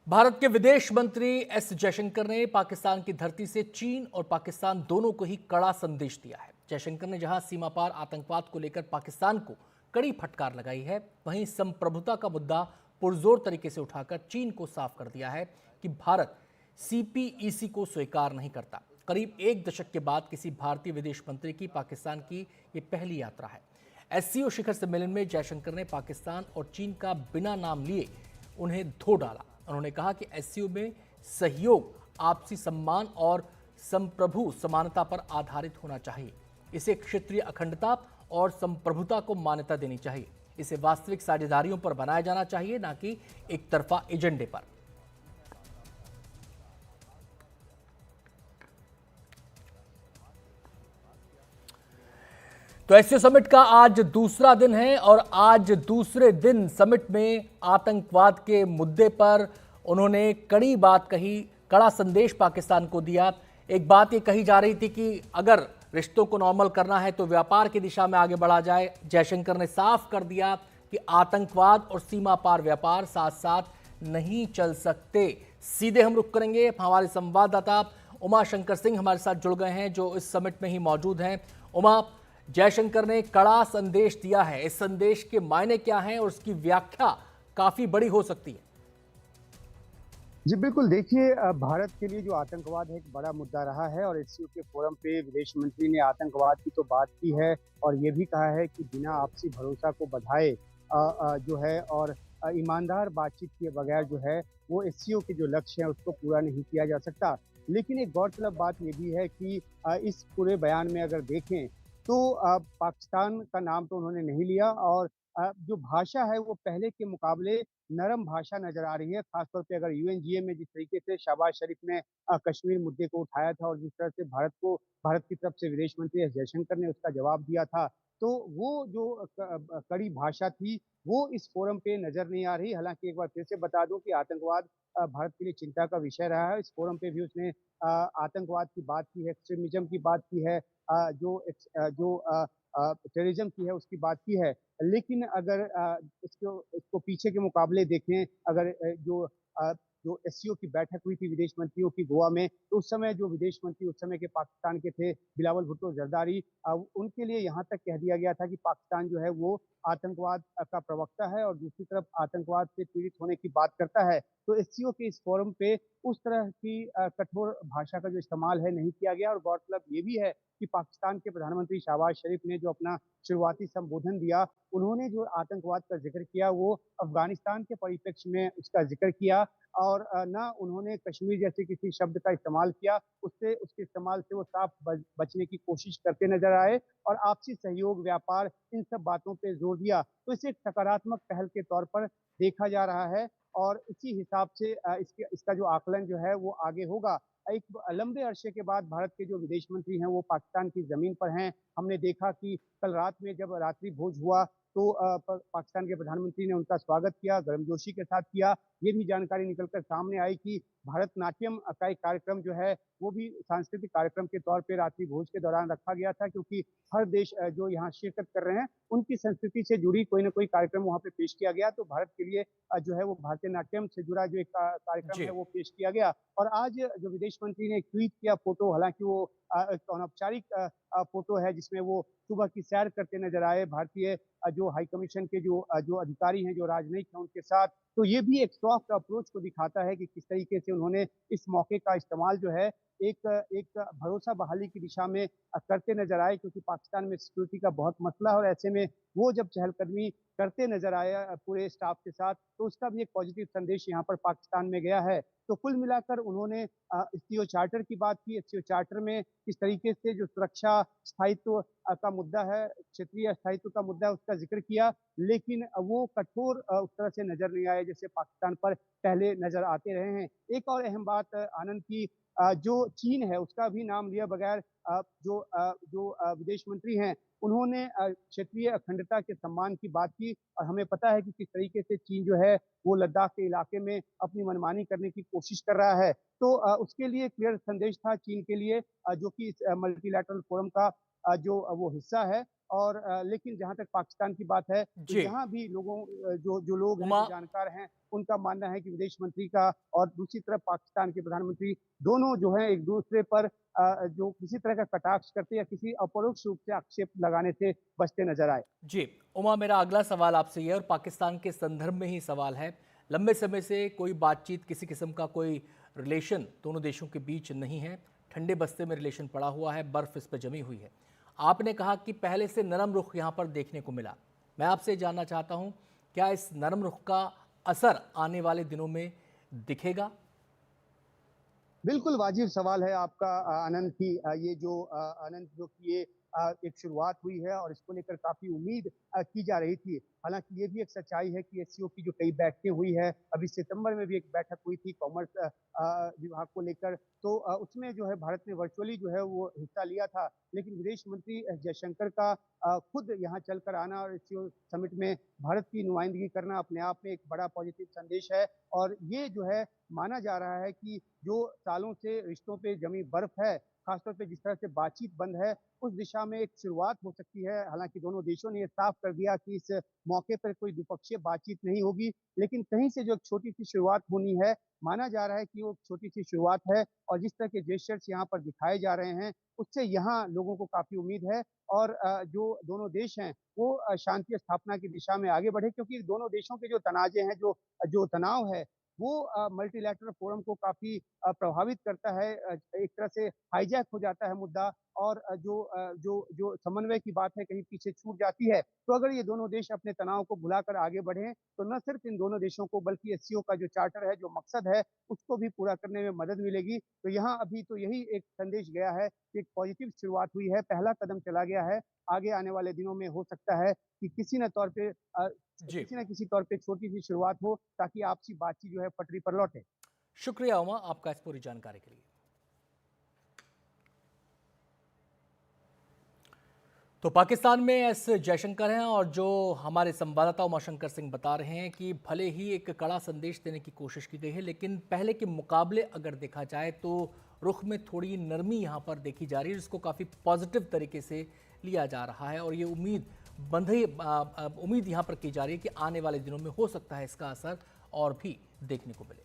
भारत के विदेश मंत्री एस जयशंकर ने पाकिस्तान की धरती से चीन और पाकिस्तान दोनों को ही कड़ा संदेश दिया है। जयशंकर ने जहां सीमा पार आतंकवाद को लेकर पाकिस्तान को कड़ी फटकार लगाई है, वहीं संप्रभुता का मुद्दा पुरजोर तरीके से उठाकर चीन को साफ कर दिया है कि भारत सीपीईसी को स्वीकार नहीं करता। करीब एक दशक के बाद किसी भारतीय विदेश मंत्री की पाकिस्तान की ये पहली यात्रा है। एससीओ शिखर सम्मेलन में जयशंकर ने पाकिस्तान और चीन का बिना नाम लिए उन्हें धो डाला। उन्होंने कहा कि एससीओ में सहयोग आपसी सम्मान और संप्रभु समानता पर आधारित होना चाहिए। इसे क्षेत्रीय अखंडता और संप्रभुता को मान्यता देनी चाहिए। इसे वास्तविक साझेदारियों पर बनाया जाना चाहिए, न कि एक तरफा एजेंडे पर। तो एससीओ समिट का आज दूसरा दिन है और आज दूसरे दिन समिट में आतंकवाद के मुद्दे पर उन्होंने कड़ी बात कही, कड़ा संदेश पाकिस्तान को दिया। एक बात ये कही जा रही थी कि अगर रिश्तों को नॉर्मल करना है तो व्यापार की दिशा में आगे बढ़ा जाए। जयशंकर ने साफ कर दिया कि आतंकवाद और सीमा पार व्यापार साथ साथ नहीं चल सकते। सीधे हम रुख करेंगे, हमारे संवाददाता उमा शंकर सिंह हमारे साथ जुड़ गए हैं जो इस समिट में ही मौजूद हैं। उमा, जयशंकर ने कड़ा संदेश दिया है, इस संदेश के मायने क्या हैं और उसकी व्याख्या काफी बड़ी हो सकती है। जी बिल्कुल, देखिए भारत के लिए जो आतंकवाद है एक बड़ा मुद्दा रहा है और एससीओ के फोरम पे विदेश मंत्री ने आतंकवाद की तो बात की है और ये भी कहा है कि बिना आपसी भरोसा को बढ़ाए जो है और ईमानदार बातचीत किए बगैर जो है वो एससीओ के जो लक्ष्य हैं उसको पूरा नहीं किया जा सकता। लेकिन एक गौरतलब बात ये भी है कि इस पूरे बयान में अगर देखें तो पाकिस्तान का नाम तो उन्होंने नहीं लिया और जो भाषा है वो पहले के मुकाबले नरम भाषा नजर आ रही है। खासतौर पे अगर यूएनजीए में जिस तरीके से शहबाज शरीफ ने कश्मीर मुद्दे को उठाया था और जिस तरह से भारत की तरफ से विदेश मंत्री एस जयशंकर ने उसका जवाब दिया था, तो वो जो कड़ी भाषा थी वो इस फोरम पे नजर नहीं आ रही। हालांकि एक बार फिर से बता दूं कि आतंकवाद भारत के लिए चिंता का विषय रहा है। इस फोरम पे भी उसने आतंकवाद की बात की है, एक्सट्रीमिज्म की बात की है, जो टेररिज्म की है उसकी बात की है। लेकिन अगर इसको इसको पीछे के मुकाबले देखें, अगर जो एससीओ की बैठक हुई थी विदेश मंत्रियों की गोवा में, तो उस समय जो विदेश मंत्री उस समय के पाकिस्तान के थे बिलावल भुट्टो जरदारी, उनके लिए यहाँ तक कह दिया गया था कि पाकिस्तान जो है वो आतंकवाद का प्रवक्ता है और दूसरी तरफ आतंकवाद से पीड़ित होने की बात करता है। तो एससीओ के इस फोरम पे उस तरह की कठोर भाषा का जो इस्तेमाल है नहीं किया गया और गौरतलब ये भी है कि पाकिस्तान के प्रधानमंत्री शहबाज शरीफ ने जो अपना शुरुआती संबोधन दिया, उन्होंने जो आतंकवाद का जिक्र किया वो अफगानिस्तान के परिप्रेक्ष्य में उसका जिक्र किया और ना उन्होंने कश्मीर जैसे किसी शब्द का इस्तेमाल किया। उससे उसके इस्तेमाल से वो साफ बचने की कोशिश करते नजर आए और आपसी सहयोग, व्यापार, इन सब बातों पे जोर दिया। तो इसे एक सकारात्मक पहल के तौर पर देखा जा रहा है और इसी हिसाब से इसका जो आकलन जो है वो आगे होगा। एक लंबे अरसे के बाद भारत के जो विदेश मंत्री हैं वो पाकिस्तान की जमीन पर हैं। हमने देखा कि कल रात में जब रात्रि भोज हुआ तो पाकिस्तान के प्रधानमंत्री ने उनका स्वागत किया, गर्मजोशी के साथ किया। ये भी जानकारी निकलकर सामने आई कि भारतनाट्यम का एक कार्यक्रम जो है वो भी सांस्कृतिक कार्यक्रम के तौर पे रात्रि भोज के दौरान रखा गया था, क्योंकि हर देश जो यहाँ शिरकत कर रहे हैं उनकी संस्कृति से जुड़ी कोई ना कोई कार्यक्रम वहाँ पे पेश किया गया। तो भारत के लिए जो है वो भारतीय नाट्यम से जुड़ा जो एक कार्यक्रम जी। है वो पेश किया गया। और आज जो विदेश मंत्री ने एक ट्वीट किया फोटो, हालांकि वो एक अनौपचारिक फोटो है जिसमें वो सुबह की सैर करते नजर आए भारतीय जो हाई कमीशन के जो अधिकारी हैं, जो राजनयिक हैं उनके साथ। तो ये भी एक सॉफ्ट अप्रोच को दिखाता है कि किस तरीके से उन्होंने इस मौके का इस्तेमाल जो है एक एक भरोसा बहाली की दिशा में करते नजर आए, क्योंकि पाकिस्तान में सिक्योरिटी का बहुत मसला है और ऐसे में वो जब चहलकदमी करते नजर आए पूरे स्टाफ के साथ, तो उसका भी एक पॉजिटिव संदेश यहाँ पर पाकिस्तान में गया है। तो कुल मिलाकर उन्होंने एससीओ चार्टर की बात की। एससीओ चार्टर में किस तरीके से जो सुरक्षा, स्थायित्व का मुद्दा है, क्षेत्रीय स्थायित्व का मुद्दा है, उसका जिक्र किया। लेकिन वो कठोर उस तरह से नजर नहीं आए जैसे पाकिस्तान पर पहले नजर आते रहे हैं। एक और अहम बात आनंद की, जो चीन है उसका भी नाम लिया बगैर जो विदेश मंत्री हैं उन्होंने क्षेत्रीय अखंडता के सम्मान की बात की। और हमें पता है कि किस तरीके से चीन जो है वो लद्दाख के इलाके में अपनी मनमानी करने की कोशिश कर रहा है। तो उसके लिए क्लियर संदेश था चीन के लिए, जो कि इस मल्टीलैटरल फोरम का जो वो हिस्सा है। और लेकिन जहाँ तक पाकिस्तान की बात है, तो जी। यहाँ भी लोगों जो जो लोग हैं, उमा, जो जानकार हैं, उनका मानना है कि विदेश मंत्री का और दूसरी तरफ पाकिस्तान के प्रधानमंत्री दोनों जो हैं एक-दूसरे पर जो किसी तरह का कटाक्ष करते या किसी अपरोक्ष रूप से आक्षेप लगाने से बचते नज़र आए। जी, उमा, मेरा अगला सवाल आपसे ये है और पाकिस्तान के संदर्भ में ही सवाल है। लंबे समय से कोई बातचीत, किसी किस्म का कोई रिलेशन दोनों देशों के बीच नहीं है। ठंडे बस्ते में रिलेशन पड़ा हुआ है, बर्फ इस पे जमी हुई है। आपने कहा कि पहले से नरम रुख यहाँ पर देखने को मिला। मैं आपसे जानना चाहता हूँ, क्या इस नरम रुख का असर आने वाले दिनों में दिखेगा? बिल्कुल वाजिब सवाल है आपका आनंद की ये जो आनंद जो कि ये एक शुरुआत हुई है और इसको लेकर काफ़ी उम्मीद की जा रही थी। हालाँकि ये भी एक सच्चाई है कि एससीओ की जो कई बैठकें हुई है, अभी सितंबर में भी एक बैठक हुई थी कॉमर्स विभाग को लेकर, तो उसमें जो है भारत ने वर्चुअली जो है वो हिस्सा लिया था। लेकिन विदेश मंत्री जयशंकर का खुद यहाँ चलकर आना और एससीओ समिट में भारत की नुमाइंदगी करना अपने आप में एक बड़ा पॉजिटिव संदेश है और ये जो है माना जा रहा है कि जो सालों से रिश्तों पे जमी बर्फ है, खासतौर पे जिस तरह से बातचीत बंद है, उस दिशा में एक शुरुआत हो सकती है। हालाँकि दोनों देशों ने ये साफ कर दिया कि इस मौके पर कोई द्विपक्षीय बातचीत नहीं होगी, लेकिन कहीं से जो एक छोटी-सी शुरुआत होनी है, माना जा रहा है कि वो छोटी-सी शुरुआत है और जिस तरह के जेस्चर्स यहाँ पर दिखाए जा रहे हैं, उससे यहाँ लोगों को काफ़ी उम्मीद है और जो दोनों देश हैं, वो शांति स्थापना की दिशा में आगे बढ़े क्योंकि दोनों देशों के जो तनाज़े हैं, जो जो तनाव है, वो मल्टीलैटरल फोरम को काफ़ी प्रभावित करता है। एक तरह से हाईजैक हो जाता है मुद्दा और जो समन्वय की बात है कहीं पीछे छूट जाती है। तो अगर ये दोनों देश अपने तनाव को भुलाकर आगे बढ़ें, तो न सिर्फ़ इन दोनों देशों को बल्कि एससीओ का जो चार्टर है, जो मकसद है, उसको भी पूरा करने में मदद मिलेगी। तो यहाँ अभी तो यही एक संदेश गया है कि एक पॉजिटिव शुरुआत हुई है, पहला कदम चला गया है। आगे आने वाले दिनों में हो सकता है कि जी, किसी न किसी तौर पे छोटी-सी शुरुआत हो ताकि आपसी बातचीत जो है पटरी पर लौटे। शुक्रिया उमा आपका इस पूरी जानकारी के लिए। तो पाकिस्तान में एस जयशंकर हैं और जो हमारे संवाददाता उमाशंकर सिंह बता रहे हैं कि भले ही एक कड़ा संदेश देने की कोशिश की गई है, लेकिन पहले के मुकाबले अगर देखा जाए तो रुख में थोड़ी नरमी यहाँ पर देखी जा रही है, जिसको काफ़ी पॉजिटिव तरीके से लिया जा रहा है और ये उम्मीद यहाँ पर की जा रही है कि आने वाले दिनों में हो सकता है इसका असर और भी देखने को मिले।